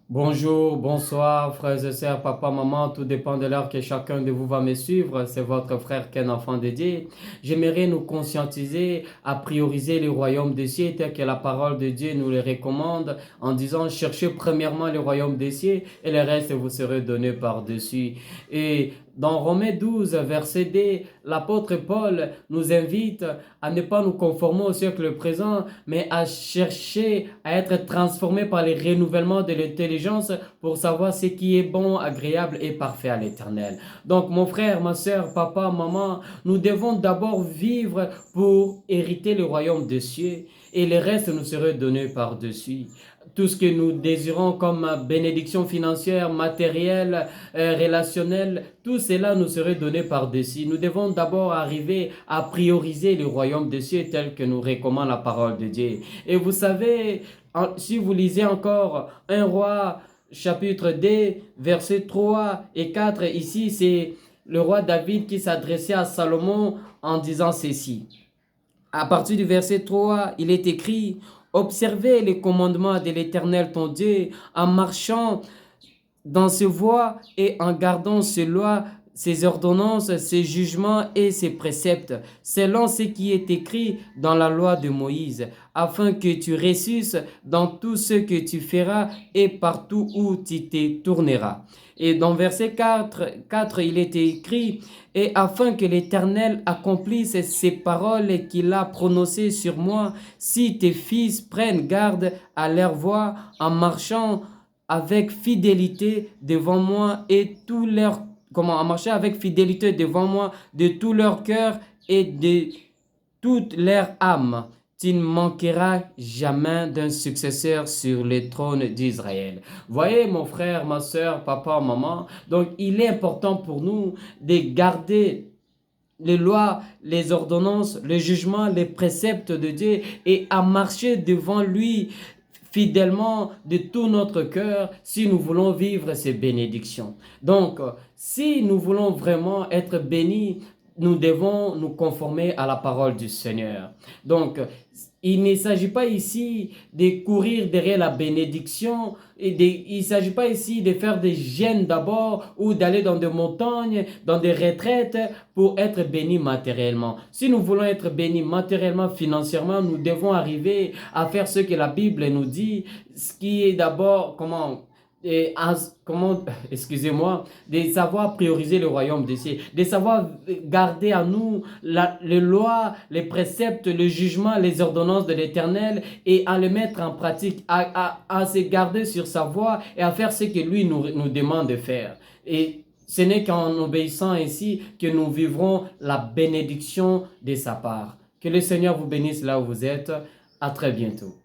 Bonjour, bonsoir, frères et sœurs, papa, maman, tout dépend de l'heure que chacun de vous va me suivre. C'est votre frère Ken, enfant de Dieu. J'aimerais nous conscientiser à prioriser le royaume des cieux tel que la parole de Dieu nous le recommande en disant cherchez premièrement le royaume des cieux et le reste vous serez donné par-dessus. Et dans Romains 12, verset D, l'apôtre Paul nous invite à ne pas nous conformer au siècle présent, mais à chercher à être transformés par les renouvellements de l'intelligence pour savoir ce qui est bon, agréable et parfait à l'Éternel. Donc mon frère, ma soeur, papa, maman, nous devons d'abord vivre pour hériter le royaume des cieux et le reste nous serait donné par-dessus. Tout ce que nous désirons comme bénédiction financière, matérielle, relationnelle, tout cela nous serait donné par-dessus. Nous devons d'abord arriver à prioriser le royaume des cieux tel que nous recommande la parole de Dieu. Et vous savez, si vous lisez encore un roi chapitre 2, versets 3 et 4, ici c'est le roi David qui s'adressait à Salomon en disant ceci. À partir du verset 3, il est écrit: observez les commandements de l'Éternel ton Dieu en marchant dans ses voies et en gardant ses lois, ses ordonnances, ses jugements et ses préceptes, selon ce qui est écrit dans la loi de Moïse, afin que tu réussisses dans tout ce que tu feras et partout où tu te tourneras. Et dans verset 4, il est écrit: et afin que l'Éternel accomplisse ces paroles qu'il a prononcées sur moi, si tes fils prennent garde à leur voix en marchant avec fidélité devant moi et tout leur comment marcher avec fidélité devant moi de tout leur cœur et de toute leur âme. Tu ne manqueras jamais d'un successeur sur le trône d'Israël. Voyez mon frère, ma soeur, papa, maman. Donc il est important pour nous de garder les lois, les ordonnances, les jugements, les préceptes de Dieu et à marcher devant lui fidèlement de tout notre cœur si nous voulons vivre ces bénédictions. Donc, si nous voulons vraiment être bénis, nous devons nous conformer à la parole du Seigneur. Donc, il ne s'agit pas ici de courir derrière la bénédiction, il ne s'agit pas ici de faire des jeûnes d'abord ou d'aller dans des montagnes, dans des retraites pour être bénis matériellement. Si nous voulons être bénis matériellement, financièrement, nous devons arriver à faire ce que la Bible nous dit, ce qui est d'abord, excusez-moi, de savoir prioriser le royaume des cieux, de savoir garder à nous les lois, les préceptes, le jugement, les ordonnances de l'Éternel et à les mettre en pratique, à se garder sur sa voie et à faire ce que lui nous demande de faire. Et ce n'est qu'en obéissant ainsi que nous vivrons la bénédiction de sa part. Que le Seigneur vous bénisse là où vous êtes. À très bientôt.